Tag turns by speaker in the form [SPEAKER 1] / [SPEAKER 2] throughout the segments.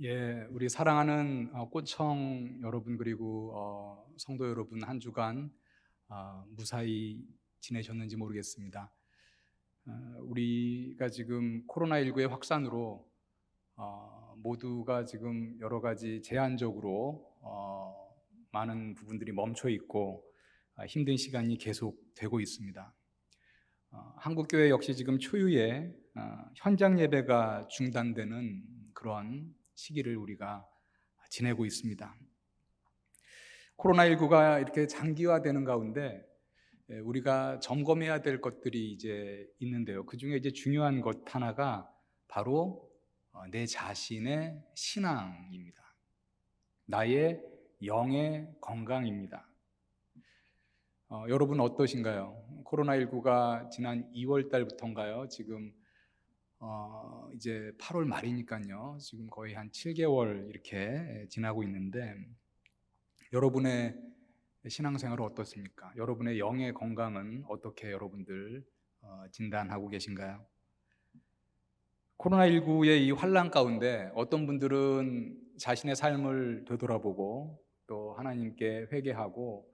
[SPEAKER 1] 예, 우리 사랑하는 꽃청 여러분 그리고 성도 여러분 한 주간 무사히 지내셨는지 모르겠습니다. 우리가 지금 코로나19의 확산으로 모두가 지금 여러 가지 제한적으로 많은 부분들이 멈춰 있고 힘든 시간이 계속되고 있습니다. 한국교회 역시 지금 초유의 현장 예배가 중단되는 그런 시기를 우리가 지내고 있습니다. 코로나19가 이렇게 장기화되는 가운데 우리가 점검해야 될 것들이 이제 있는데요. 그 중에 이제 중요한 것 하나가 바로 내 자신의 신앙입니다. 나의 영의 건강입니다. 여러분 어떠신가요? 코로나19가 지난 2월 달부터인가요? 지금 이제 8월 말이니까요. 지금 거의 한 7개월 이렇게 지나고 있는데 여러분의 신앙생활은 어떻습니까? 여러분의 영의 건강은 어떻게 여러분들 진단하고 계신가요? 코로나19의 이 환란 가운데 어떤 분들은 자신의 삶을 되돌아보고 또 하나님께 회개하고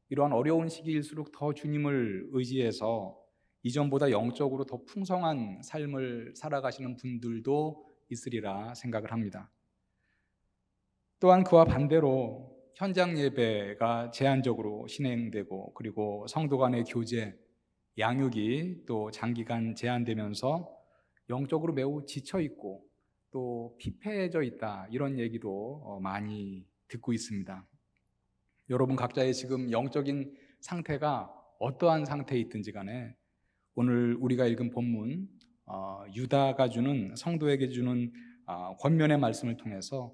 [SPEAKER 1] 이러한 어려운 시기일수록 더 주님을 의지해서 이전보다 영적으로 더 풍성한 삶을 살아가시는 분들도 있으리라 생각을 합니다. 또한 그와 반대로 현장 예배가 제한적으로 진행되고 그리고 성도 간의 교제, 양육이 또 장기간 제한되면서 영적으로 매우 지쳐있고 또 피폐해져 있다, 이런 얘기도 많이 듣고 있습니다. 여러분 각자의 지금 영적인 상태가 어떠한 상태에 있든지 간에 오늘 우리가 읽은 본문 유다가 주는, 성도에게 주는 권면의 말씀을 통해서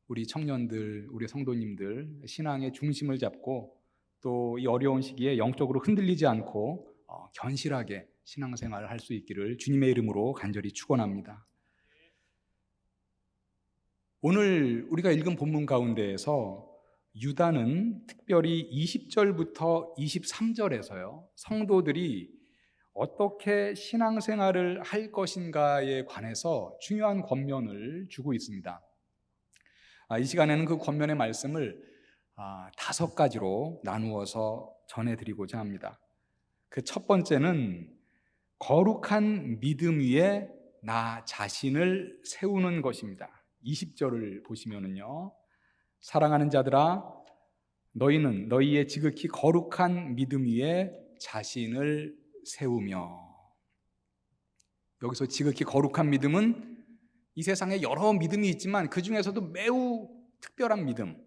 [SPEAKER 1] 우리 청년들, 우리 성도님들 신앙의 중심을 잡고 또 이 어려운 시기에 영적으로 흔들리지 않고 견실하게 신앙생활을 할 수 있기를 주님의 이름으로 간절히 축원합니다. 오늘 우리가 읽은 본문 가운데에서 유다는 특별히 20절부터 23절에서요, 성도들이 어떻게 신앙생활을 할 것인가에 관해서 중요한 권면을 주고 있습니다. 이 시간에는 그 권면의 말씀을 5가지로 나누어서 전해드리고자 합니다. 그 첫 번째는 거룩한 믿음 위에 나 자신을 세우는 것입니다. 20절을 보시면은요, 사랑하는 자들아 너희는 너희의 지극히 거룩한 믿음 위에 자신을 세우며. 여기서 지극히 거룩한 믿음은 이 세상에 여러 믿음이 있지만 그 중에서도 매우 특별한 믿음,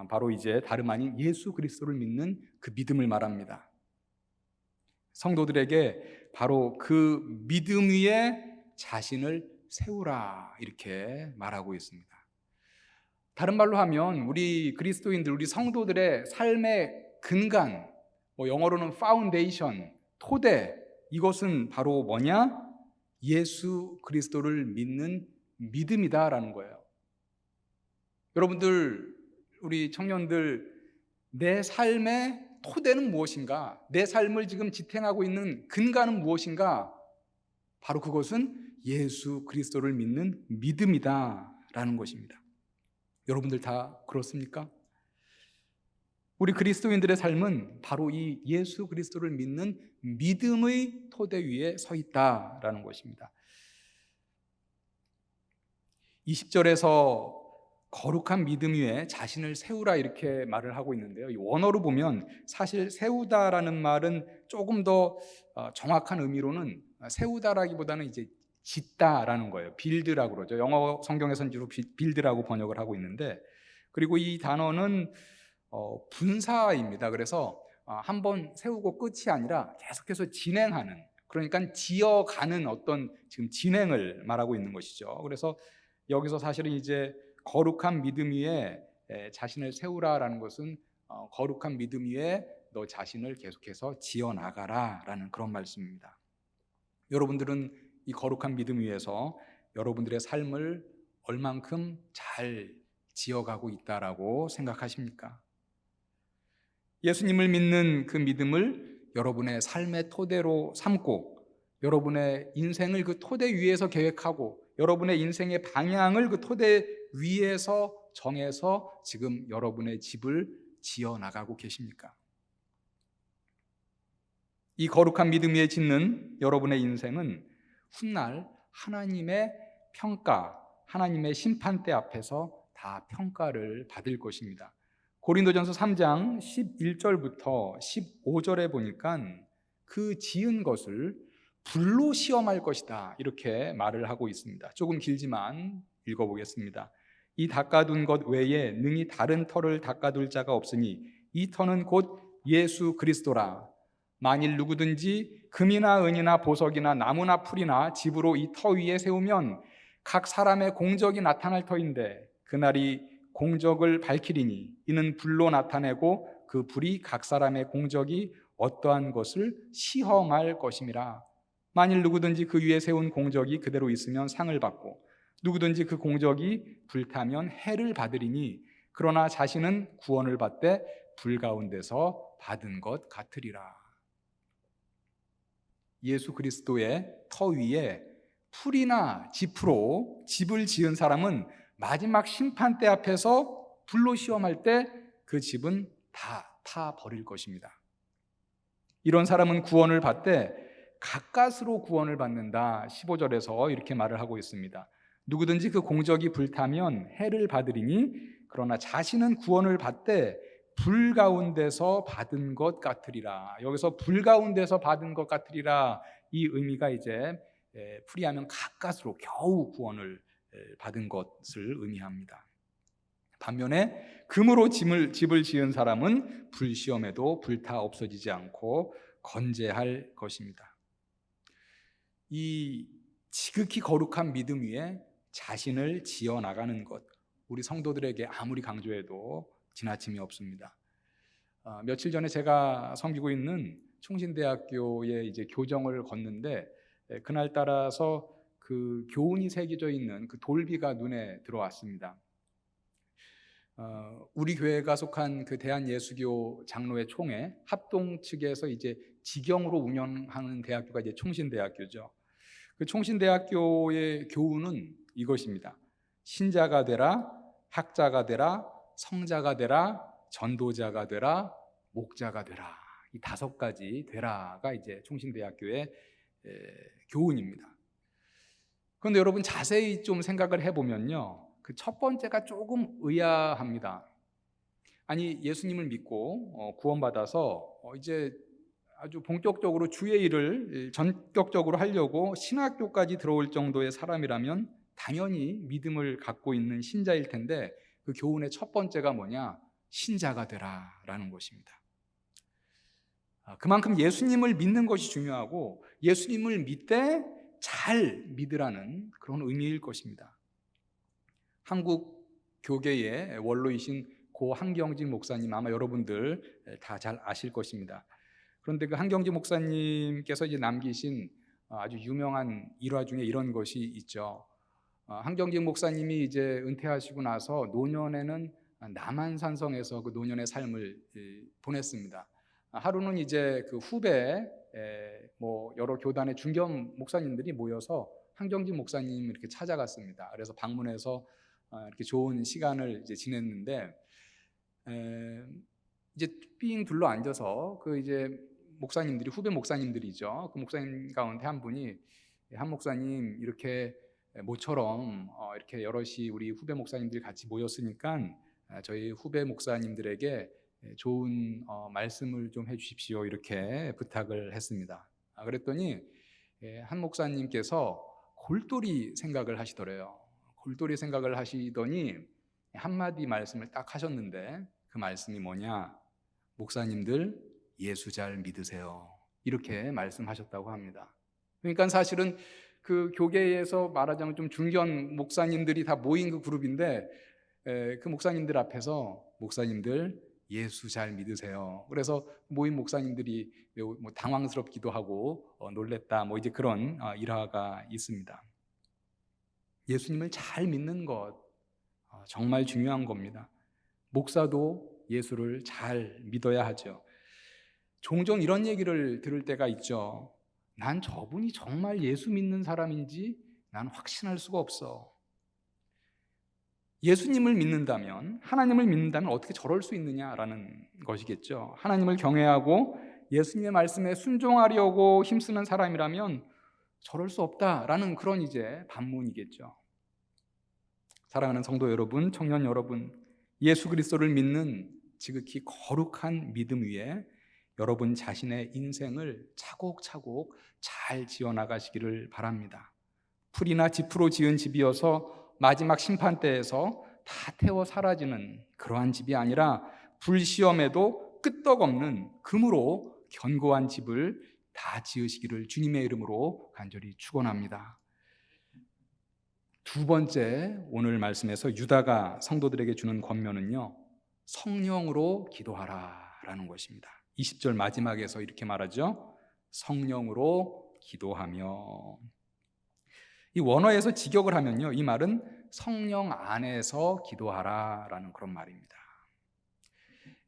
[SPEAKER 1] 바로 이제 다름 아닌 예수 그리스도를 믿는 그 믿음을 말합니다. 성도들에게 바로 그 믿음 위에 자신을 세우라, 이렇게 말하고 있습니다. 다른 말로 하면 우리 그리스도인들, 우리 성도들의 삶의 근간, 영어로는 파운데이션, 토대, 이것은 바로 뭐냐? 예수 그리스도를 믿는 믿음이다라는 거예요. 여러분들, 우리 청년들, 내 삶의 토대는 무엇인가? 내 삶을 지금 지탱하고 있는 근간은 무엇인가? 바로 그것은 예수 그리스도를 믿는 믿음이다라는 것입니다. 여러분들 다 그렇습니까? 우리 그리스도인들의 삶은 바로 이 예수 그리스도를 믿는 믿음의 토대 위에 서 있다라는 것입니다. 20절에서 거룩한 믿음 위에 자신을 세우라, 이렇게 말을 하고 있는데요, 이 원어로 보면 사실 세우다라는 말은 조금 더 정확한 의미로는 세우다라기보다는 이제 짓다라는 거예요. 빌드라고 그러죠. 영어 성경에서는 주로 빌드라고 번역을 하고 있는데, 그리고 이 단어는 분사입니다. 그래서 한번 세우고 끝이 아니라 계속해서 진행하는, 그러니까 지어가는 어떤 지금 진행을 말하고 있는 것이죠. 그래서 여기서 사실은 이제 거룩한 믿음 위에 자신을 세우라라는 것은 거룩한 믿음 위에 너 자신을 계속해서 지어나가라 라는 그런 말씀입니다. 여러분들은 이 거룩한 믿음 위에서 여러분들의 삶을 얼만큼 잘 지어가고 있다라고 생각하십니까? 예수님을 믿는 그 믿음을 여러분의 삶의 토대로 삼고 여러분의 인생을 그 토대 위에서 계획하고 여러분의 인생의 방향을 그 토대 위에서 정해서 지금 여러분의 집을 지어 나가고 계십니까? 이 거룩한 믿음 위에 짓는 여러분의 인생은 훗날 하나님의 평가, 하나님의 심판대 앞에서 다 평가를 받을 것입니다. 고린도전서 3장 11절부터 15절에 보니까 그 지은 것을 불로 시험할 것이다, 이렇게 말을 하고 있습니다. 조금 길지만 읽어보겠습니다. 이 닦아둔 것 외에 능히 다른 터를 닦아둘 자가 없으니 이 터는 곧 예수 그리스도라. 만일 누구든지 금이나 은이나 보석이나 나무나 풀이나 집으로 이 터 위에 세우면 각 사람의 공적이 나타날 터인데 그날이 공적을 밝히리니 이는 불로 나타내고 그 불이 각 사람의 공적이 어떠한 것을 시험할 것임이라. 만일 누구든지 그 위에 세운 공적이 그대로 있으면 상을 받고 누구든지 그 공적이 불타면 해를 받으리니 그러나 자신은 구원을 받되 불 가운데서 받은 것 같으리라. 예수 그리스도의 터 위에 풀이나 짚으로 집을 지은 사람은 마지막 심판대 앞에서 불로 시험할 때 그 집은 다 타버릴 것입니다. 이런 사람은 구원을 받되 가까스로 구원을 받는다. 15절에서 이렇게 말을 하고 있습니다. 누구든지 그 공적이 불타면 해를 받으리니 그러나 자신은 구원을 받되 불 가운데서 받은 것 같으리라. 여기서 불 가운데서 받은 것 같으리라, 이 의미가 이제 풀이하면 가까스로 겨우 구원을 받은 것을 의미합니다. 반면에 금으로 집을 지은 사람은 불시험에도 불타 없어지지 않고 건재할 것입니다. 이 지극히 거룩한 믿음 위에 자신을 지어 나가는 것, 우리 성도들에게 아무리 강조해도 지나침이 없습니다. 며칠 전에 제가 섬기고 있는 총신대학교에 이제 교정을 걷는데 그날 따라서 그 교훈이 새겨져 있는 그 돌비가 눈에 들어왔습니다. 우리 교회가 속한 그 대한예수교 장로회 총회 합동 측에서 이제 직영으로 운영하는 대학교가 이제 총신대학교죠. 그 총신대학교의 교훈은 이것입니다. 신자가 되라, 학자가 되라, 성자가 되라, 전도자가 되라, 목자가 되라. 이 5가지 되라가 이제 총신대학교의 교훈입니다. 그런데 여러분 자세히 좀 생각을 해보면요, 그 첫 번째가 조금 의아합니다. 아니, 예수님을 믿고 구원받아서 이제 아주 본격적으로 주의 일을 전격적으로 하려고 신학교까지 들어올 정도의 사람이라면 당연히 믿음을 갖고 있는 신자일 텐데 그 교훈의 첫 번째가 뭐냐? 신자가 되라라는 것입니다. 그만큼 예수님을 믿는 것이 중요하고 예수님을 믿되 잘 믿으라는 그런 의미일 것입니다. 한국 교계의 원로이신 고 한경직 목사님, 아마 여러분들 다 잘 아실 것입니다. 그런데 그 한경직 목사님께서 이제 남기신 아주 유명한 일화 중에 이런 것이 있죠. 한경직 목사님이 이제 은퇴하시고 나서 노년에는 남한산성에서 그 노년의 삶을 보냈습니다. 하루는 이제 그 후배 뭐 여러 교단의 중견 목사님들이 모여서 한경직 목사님 이렇게 찾아갔습니다. 그래서 방문해서 이렇게 좋은 시간을 이제 지냈는데 이제 삥 둘러 앉아서 그 이제 목사님들이, 후배 목사님들이죠. 그 목사님 가운데 한 분이, 한 목사님, 이렇게 모처럼 이렇게 여럿이 우리 후배 목사님들이 같이 모였으니까 저희 후배 목사님들에게 좋은 말씀을 좀 해주십시오, 이렇게 부탁을 했습니다. 그랬더니 한 목사님께서 골똘히 생각을 하시더래요. 골똘히 생각을 하시더니 한마디 말씀을 딱 하셨는데 그 말씀이 뭐냐? 목사님들 예수 잘 믿으세요, 이렇게 말씀하셨다고 합니다. 그러니까 사실은 그 교계에서 말하자면 좀 중견 목사님들이 다 모인 그 그룹인데 그 목사님들 앞에서 목사님들 예수 잘 믿으세요. 그래서 모인 목사님들이 매우 당황스럽기도 하고 놀랬다, 뭐 이제 그런 일화가 있습니다. 예수님을 잘 믿는 것 정말 중요한 겁니다. 목사도 예수를 잘 믿어야 하죠. 종종 이런 얘기를 들을 때가 있죠. 난 저분이 정말 예수 믿는 사람인지 난 확신할 수가 없어. 예수님을 믿는다면, 하나님을 믿는다면 어떻게 저럴 수 있느냐라는 것이겠죠. 하나님을 경외하고 예수님의 말씀에 순종하려고 힘쓰는 사람이라면 저럴 수 없다라는 그런 이제 반문이겠죠. 사랑하는 성도 여러분, 청년 여러분, 예수 그리스도를 믿는 지극히 거룩한 믿음 위에 여러분 자신의 인생을 차곡차곡 잘 지어나가시기를 바랍니다. 풀이나 짚으로 지은 집이어서 마지막 심판대에서 다 태워 사라지는 그러한 집이 아니라 불시험에도 끄떡없는 금으로 견고한 집을 다 지으시기를 주님의 이름으로 간절히 축원합니다. 두 번째, 오늘 말씀에서 유다가 성도들에게 주는 권면은요, 성령으로 기도하라라는 것입니다. 20절 마지막에서 이렇게 말하죠. 성령으로 기도하며. 이 원어에서 직역을 하면요, 이 말은 성령 안에서 기도하라라는 그런 말입니다.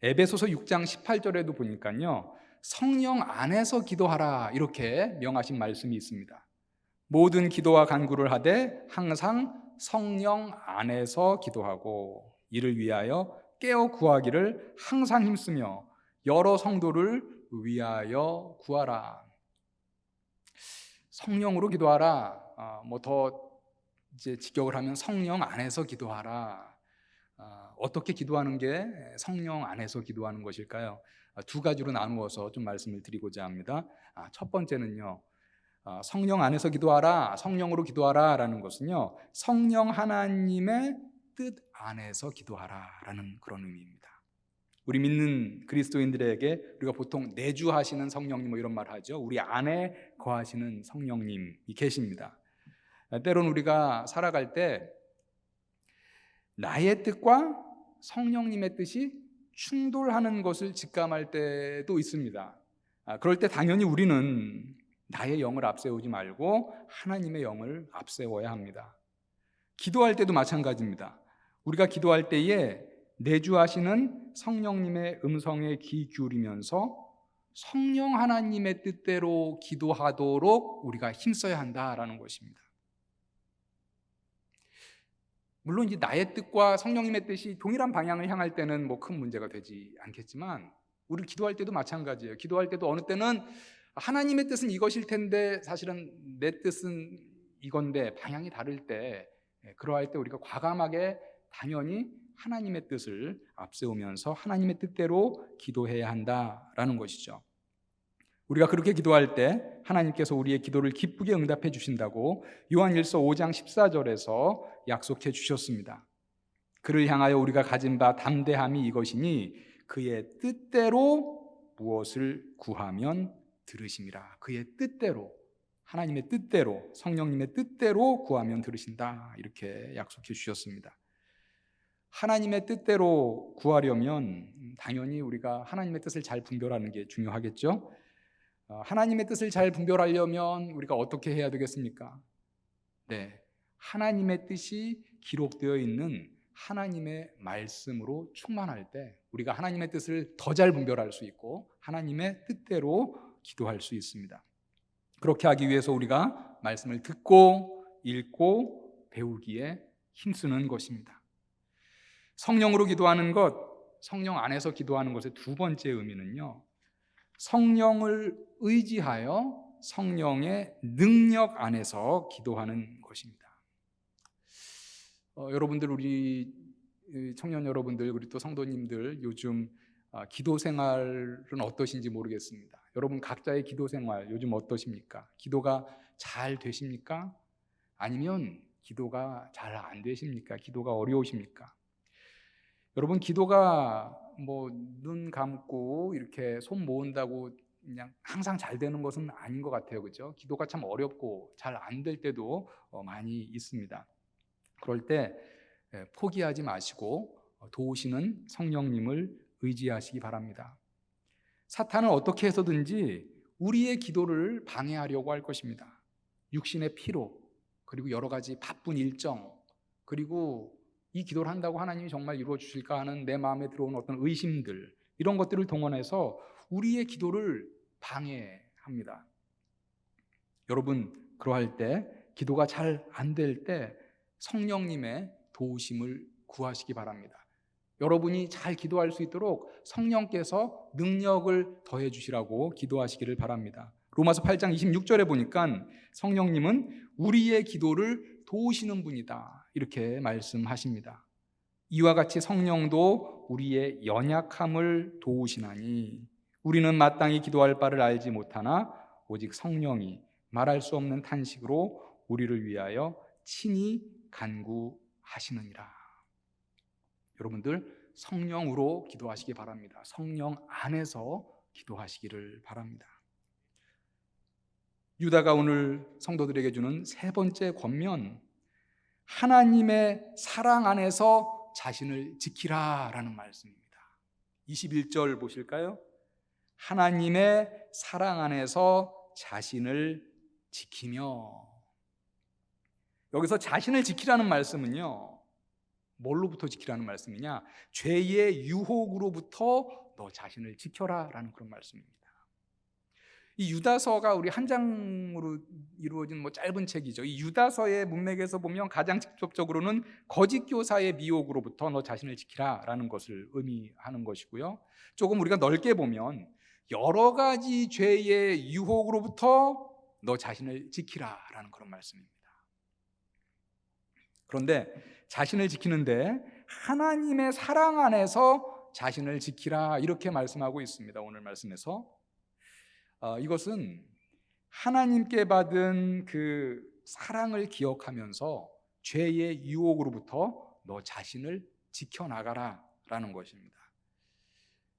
[SPEAKER 1] 에베소서 6장 18절에도 보니까요, 성령 안에서 기도하라 이렇게 명하신 말씀이 있습니다. 모든 기도와 간구를 하되 항상 성령 안에서 기도하고 이를 위하여 깨어 구하기를 항상 힘쓰며 여러 성도를 위하여 구하라. 성령으로 기도하라. 더 이제 직역을 하면 성령 안에서 기도하라. 어떻게 기도하는 게 성령 안에서 기도하는 것일까요? 두 가지로 나누어서 좀 말씀을 드리고자 합니다. 첫 번째는요, 성령 안에서 기도하라, 성령으로 기도하라 라는 것은요, 성령 하나님의 뜻 안에서 기도하라 라는 그런 의미입니다. 우리 믿는 그리스도인들에게 우리가 보통 내주하시는 성령님 뭐 이런 말 하죠. 우리 안에 거하시는 성령님이 계십니다. 때론 우리가 살아갈 때 나의 뜻과 성령님의 뜻이 충돌하는 것을 직감할 때도 있습니다. 그럴 때 당연히 우리는 나의 영을 앞세우지 말고 하나님의 영을 앞세워야 합니다. 기도할 때도 마찬가지입니다. 우리가 기도할 때에 내주하시는 성령님의 음성에 귀 기울이면서 성령 하나님의 뜻대로 기도하도록 우리가 힘써야 한다라는 것입니다. 물론 이제 나의 뜻과 성령님의 뜻이 동일한 방향을 향할 때는 뭐 큰 문제가 되지 않겠지만, 우리 기도할 때도 마찬가지예요. 기도할 때도 어느 때는 하나님의 뜻은 이것일 텐데 사실은 내 뜻은 이건데 방향이 다를 때, 그러할 때 우리가 과감하게 당연히 하나님의 뜻을 앞세우면서 하나님의 뜻대로 기도해야 한다라는 것이죠. 우리가 그렇게 기도할 때 하나님께서 우리의 기도를 기쁘게 응답해 주신다고 요한일서 5장 14절에서 약속해 주셨습니다. 그를 향하여 우리가 가진 바 담대함이 이것이니 그의 뜻대로 무엇을 구하면 들으심이라. 그의 뜻대로, 하나님의 뜻대로, 성령님의 뜻대로 구하면 들으신다 이렇게 약속해 주셨습니다. 하나님의 뜻대로 구하려면 당연히 우리가 하나님의 뜻을 잘 분별하는 게 중요하겠죠. 하나님의 뜻을 잘 분별하려면 우리가 어떻게 해야 되겠습니까? 네, 하나님의 뜻이 기록되어 있는 하나님의 말씀으로 충만할 때 우리가 하나님의 뜻을 더 잘 분별할 수 있고 하나님의 뜻대로 기도할 수 있습니다. 그렇게 하기 위해서 우리가 말씀을 듣고 읽고 배우기에 힘쓰는 것입니다. 성령으로 기도하는 것, 성령 안에서 기도하는 것의 두 번째 의미는요, 성령을 의지하여 성령의 능력 안에서 기도하는 것입니다. 여러분들, 우리 청년 여러분들, 우리 또 성도님들 요즘 기도 생활은 어떠신지 모르겠습니다. 여러분 각자의 기도 생활 요즘 어떠십니까? 기도가 잘 되십니까? 아니면 기도가 잘 안 되십니까? 기도가 어려우십니까? 여러분 기도가 뭐 눈 감고 이렇게 손 모은다고 그냥 항상 잘 되는 것은 아닌 것 같아요. 그렇죠? 기도가 참 어렵고 잘 안 될 때도 많이 있습니다. 그럴 때 포기하지 마시고 도우시는 성령님을 의지하시기 바랍니다. 사탄은 어떻게 해서든지 우리의 기도를 방해하려고 할 것입니다. 육신의 피로, 그리고 여러 가지 바쁜 일정, 그리고 이 기도를 한다고 하나님이 정말 이루어 주실까 하는 내 마음에 들어오는 어떤 의심들, 이런 것들을 동원해서 우리의 기도를 방해합니다. 여러분, 그러할 때 기도가 잘 안 될 때 성령님의 도우심을 구하시기 바랍니다. 여러분이 잘 기도할 수 있도록 성령께서 능력을 더해 주시라고 기도하시기를 바랍니다. 로마서 8장 26절에 보니까 성령님은 우리의 기도를 도우시는 분이다, 이렇게 말씀하십니다. 이와 같이 성령도 우리의 연약함을 도우시나니 우리는 마땅히 기도할 바를 알지 못하나 오직 성령이 말할 수 없는 탄식으로 우리를 위하여 친히 간구하시느니라. 여러분들 성령으로 기도하시기 바랍니다. 성령 안에서 기도하시기를 바랍니다. 유다가 오늘 성도들에게 주는 세 번째 권면, 하나님의 사랑 안에서 자신을 지키라 라는 말씀입니다. 21절 보실까요? 하나님의 사랑 안에서 자신을 지키며. 여기서 자신을 지키라는 말씀은요, 뭘로부터 지키라는 말씀이냐? 죄의 유혹으로부터 너 자신을 지켜라 라는 그런 말씀입니다. 이 유다서가 우리 한 장으로 이루어진 짧은 책이죠. 이 유다서의 문맥에서 보면 가장 직접적으로는 거짓 교사의 미혹으로부터 너 자신을 지키라 라는 것을 의미하는 것이고요, 조금 우리가 넓게 보면 여러 가지 죄의 유혹으로부터 너 자신을 지키라 라는 그런 말씀입니다. 그런데 자신을 지키는데 하나님의 사랑 안에서 자신을 지키라, 이렇게 말씀하고 있습니다. 오늘 말씀에서 이것은 하나님께 받은 그 사랑을 기억하면서 죄의 유혹으로부터 너 자신을 지켜나가라 라는 것입니다.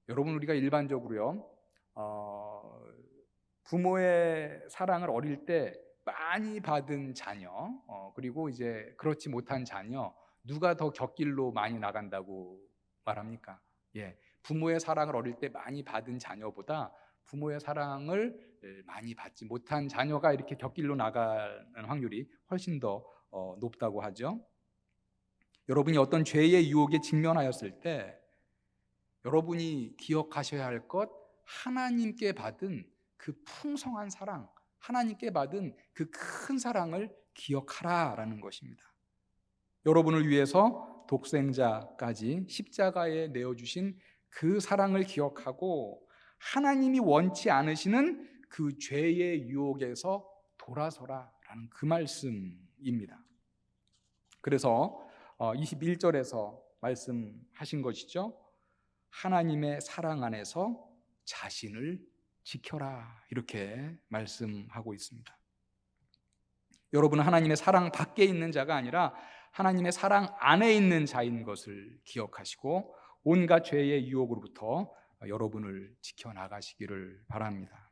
[SPEAKER 1] 여러분, 우리가 일반적으로요, 부모의 사랑을 어릴 때 많이 받은 자녀, 그리고 이제 그렇지 못한 자녀, 누가 더 곁길로 많이 나간다고 말합니까? 부모의 사랑을 어릴 때 많이 받은 자녀보다 부모의 사랑을 많이 받지 못한 자녀가 이렇게 곁길로 나가는 확률이 훨씬 더 높다고 하죠. 여러분이 어떤 죄의 유혹에 직면하였을 때 여러분이 기억하셔야 할 것, 하나님께 받은 그 풍성한 사랑, 하나님께 받은 그 큰 사랑을 기억하라라는 것입니다. 여러분을 위해서 독생자까지 십자가에 내어주신 그 사랑을 기억하고 하나님이 원치 않으시는 그 죄의 유혹에서 돌아서라라는 그 말씀입니다. 그래서 21절에서 말씀하신 것이죠. 하나님의 사랑 안에서 자신을 지켜라, 이렇게 말씀하고 있습니다. 여러분은 하나님의 사랑 밖에 있는 자가 아니라 하나님의 사랑 안에 있는 자인 것을 기억하시고 온갖 죄의 유혹으로부터 여러분을 지켜나가시기를 바랍니다.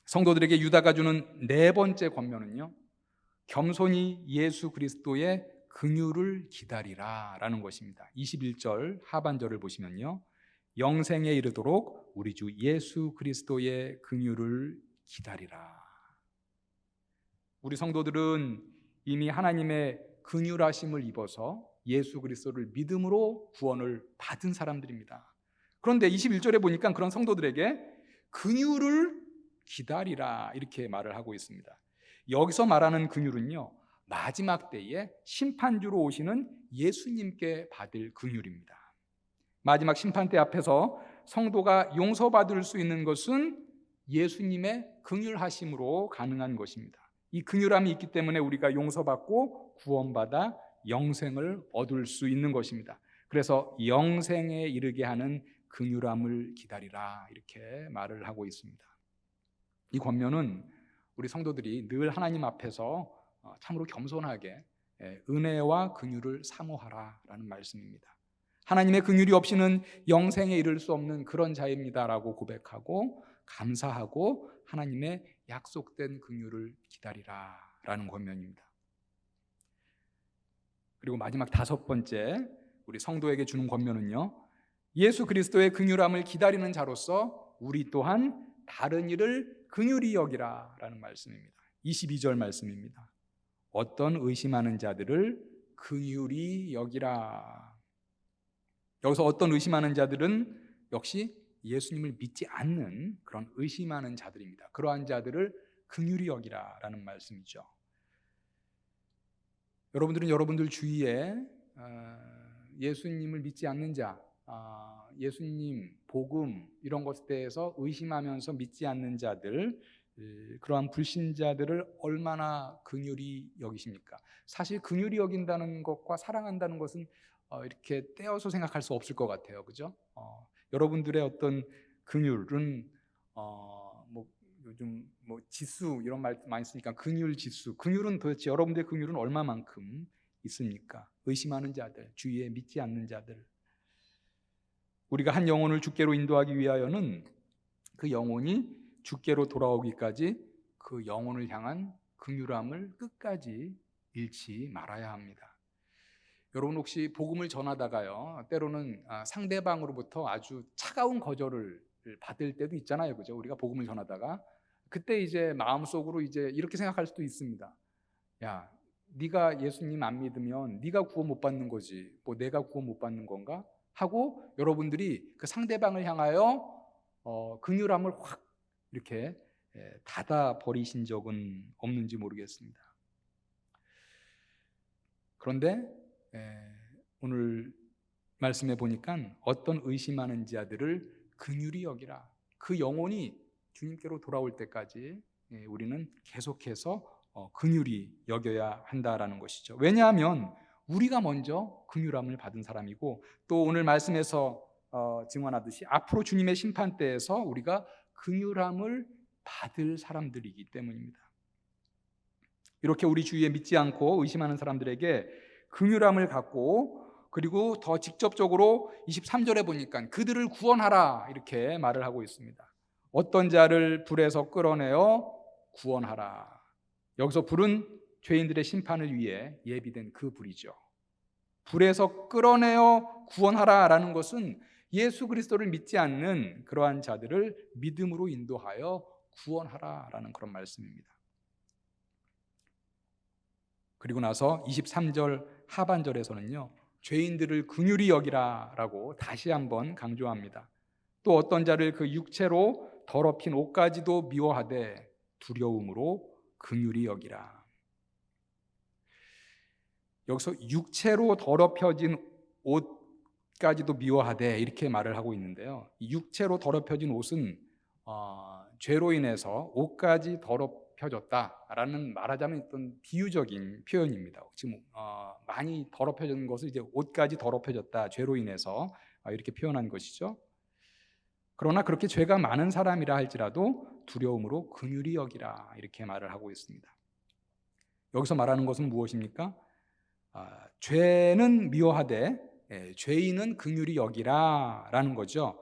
[SPEAKER 1] 성도들에게 유다가 주는 네 번째 권면은요, 겸손히 예수 그리스도의 긍휼을 기다리라 라는 것입니다. 21절 하반절을 보시면요, 영생에 이르도록 우리 주 예수 그리스도의 긍휼을 기다리라. 우리 성도들은 이미 하나님의 긍휼하심을 입어서 예수 그리스도를 믿음으로 구원을 받은 사람들입니다. 그런데 21절에 보니까 그런 성도들에게 긍휼을 기다리라, 이렇게 말을 하고 있습니다. 여기서 말하는 긍휼은요, 마지막 때에 심판주로 오시는 예수님께 받을 긍휼입니다. 마지막 심판대 앞에서 성도가 용서받을 수 있는 것은 예수님의 긍휼하심으로 가능한 것입니다. 이 긍휼함이 있기 때문에 우리가 용서받고 구원받아 영생을 얻을 수 있는 것입니다. 그래서 영생에 이르게 하는 긍휼함을 기다리라, 이렇게 말을 하고 있습니다. 이 권면은 우리 성도들이 늘 하나님 앞에서 참으로 겸손하게 은혜와 긍휼을 사모하라라는 말씀입니다. 하나님의 긍휼이 없이는 영생에 이를 수 없는 그런 자입니다라고 고백하고 감사하고 하나님의 약속된 긍휼을 기다리라라는 권면입니다. 그리고 마지막 다섯 번째 우리 성도에게 주는 권면은요, 예수 그리스도의 긍휼함을 기다리는 자로서 우리 또한 다른 이를 긍휼히 여기라라는 말씀입니다. 22절 말씀입니다. 어떤 의심하는 자들을 긍휼히 여기라. 여기서 어떤 의심하는 자들은 역시 예수님을 믿지 않는 그런 의심하는 자들입니다. 그러한 자들을 긍휼히 여기라라는 말씀이죠. 여러분들은 여러분들 주위에 예수님을 믿지 않는 자, 예수님, 복음 이런 것에 대해서 의심하면서 믿지 않는 자들, 그러한 불신자들을 얼마나 긍휼히 여기십니까? 사실 긍휼히 여긴다는 것과 사랑한다는 것은 이렇게 떼어서 생각할 수 없을 것 같아요, 그죠? 여러분들의 어떤 긍휼은 뭐 요즘 뭐 지수 이런 말 많이 쓰니까 긍휼 지수, 긍휼은 도대체 여러분들의 긍휼은 얼마만큼 있습니까? 의심하는 자들, 주위에 믿지 않는 자들, 우리가 한 영혼을 주께로 인도하기 위하여는 그 영혼이 주께로 돌아오기까지 그 영혼을 향한 긍휼함을 끝까지 잃지 말아야 합니다. 여러분 혹시 복음을 전하다가요, 때로는 상대방으로부터 아주 차가운 거절을 받을 때도 있잖아요, 그죠? 우리가 복음을 전하다가 그때 이제 마음속으로 이제 이렇게 생각할 수도 있습니다. 야, 네가 예수님 안 믿으면 네가 구원 못 받는 거지, 뭐 내가 구원 못 받는 건가? 하고 여러분들이 그 상대방을 향하여 긍휼함을 확 이렇게 닫아 버리신 적은 없는지 모르겠습니다. 그런데 오늘 말씀해 보니까 어떤 의심하는 자들을 긍휼히 여기라, 그 영혼이 주님께로 돌아올 때까지 우리는 계속해서 긍휼히 여겨야 한다라는 것이죠. 왜냐하면 우리가 먼저 긍휼함을 받은 사람이고, 또 오늘 말씀에서 증언하듯이 앞으로 주님의 심판대에서 우리가 긍휼함을 받을 사람들이기 때문입니다. 이렇게 우리 주위에 믿지 않고 의심하는 사람들에게 긍휼함을 갖고, 그리고 더 직접적으로 23절에 보니까 그들을 구원하라 이렇게 말을 하고 있습니다. 어떤 자를 불에서 끌어내어 구원하라. 여기서 불은 죄인들의 심판을 위해 예비된 그 불이죠. 불에서 끌어내어 구원하라라는 것은 예수 그리스도를 믿지 않는 그러한 자들을 믿음으로 인도하여 구원하라라는 그런 말씀입니다. 그리고 나서 23절 하반절에서는요, 죄인들을 긍휼히 여기라라고 다시 한번 강조합니다. 또 어떤 자를 그 육체로 더럽힌 옷까지도 미워하되 두려움으로 긍휼히 여기라. 여기서 육체로 더럽혀진 옷까지도 미워하되 이렇게 말을 하고 있는데요, 이 육체로 더럽혀진 옷은 죄로 인해서 옷까지 더럽혀졌다라는, 말하자면 어떤 비유적인 표현입니다. 지금 많이 더럽혀진 것을 이제 옷까지 더럽혀졌다, 죄로 인해서 이렇게 표현한 것이죠. 그러나 그렇게 죄가 많은 사람이라 할지라도 두려움으로 긍휼히 여기라 이렇게 말을 하고 있습니다. 여기서 말하는 것은 무엇입니까? 죄는 미워하되 죄인은 긍휼히 여기라라는 거죠.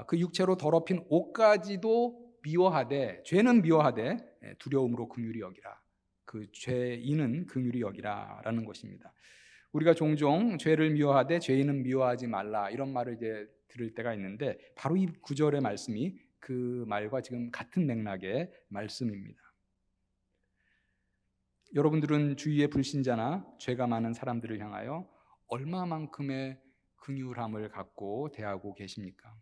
[SPEAKER 1] 그 육체로 더럽힌 옷까지도 미워하되, 죄는 미워하되 두려움으로 긍휼히 여기라, 그 죄인은 긍휼히 여기라라는 것입니다. 우리가 종종 죄를 미워하되 죄인은 미워하지 말라 이런 말을 이제 들을 때가 있는데, 바로 이 구절의 말씀이 그 말과 지금 같은 맥락의 말씀입니다. 여러분들은 주위의 불신자나 죄가 많은 사람들을 향하여 얼마만큼의 긍휼함을 갖고 대하고 계십니까?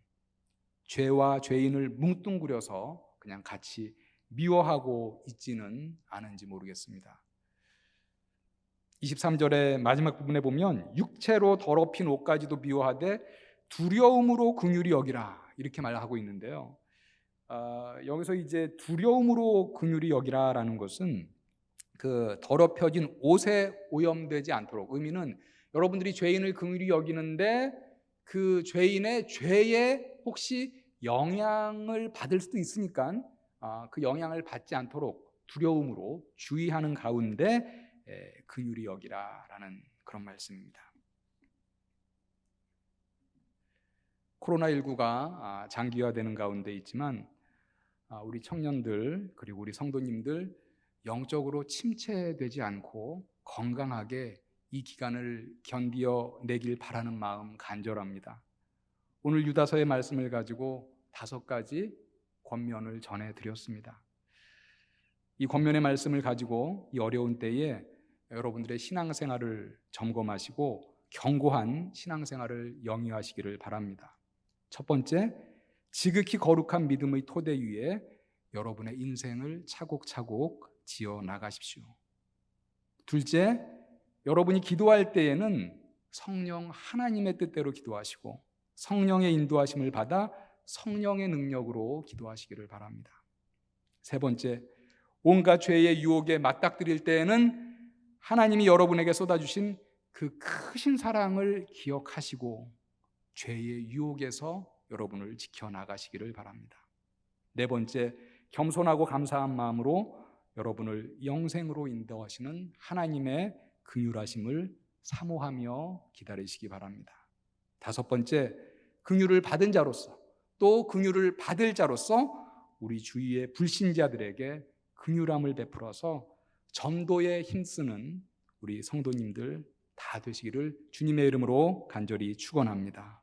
[SPEAKER 1] 죄와 죄인을 뭉뚱그려서 그냥 같이 미워하고 있지는 않은지 모르겠습니다. 23절의 마지막 부분에 보면 육체로 더럽힌 옷까지도 미워하되 두려움으로 긍휼히 여기라 이렇게 말하고 있는데요, 여기서 이제 두려움으로 긍휼히 여기라라는 것은 그 더럽혀진 옷에 오염되지 않도록, 의미는 여러분들이 죄인을 긍휼히 여기는데 그 죄인의 죄에 혹시 영향을 받을 수도 있으니까 그 영향을 받지 않도록 두려움으로 주의하는 가운데 긍휼히 여기라라는 그런 말씀입니다. 코로나19가 장기화되는 가운데 있지만 우리 청년들 그리고 우리 성도님들 영적으로 침체되지 않고 건강하게 이 기간을 견디어내길 바라는 마음 간절합니다. 오늘 유다서의 말씀을 가지고 5가지 권면을 전해드렸습니다. 이 권면의 말씀을 가지고 이 어려운 때에 여러분들의 신앙생활을 점검하시고 견고한 신앙생활을 영위하시기를 바랍니다. 첫 번째, 지극히 거룩한 믿음의 토대 위에 여러분의 인생을 차곡차곡 지어 나가십시오. 둘째, 여러분이 기도할 때에는 성령 하나님의 뜻대로 기도하시고 성령의 인도하심을 받아 성령의 능력으로 기도하시기를 바랍니다. 세 번째, 온갖 죄의 유혹에 맞닥뜨릴 때에는 하나님이 여러분에게 쏟아주신 그 크신 사랑을 기억하시고 죄의 유혹에서 여러분을 지켜나가시기를 바랍니다. 네 번째, 겸손하고 감사한 마음으로 여러분을 영생으로 인도하시는 하나님의 긍휼하심을 사모하며 기다리시기 바랍니다. 다섯 번째, 긍휼을 받은 자로서 또 긍휼을 받을 자로서 우리 주위의 불신자들에게 긍휼함을 베풀어서 전도에 힘쓰는 우리 성도님들 다 되시기를 주님의 이름으로 간절히 축원합니다.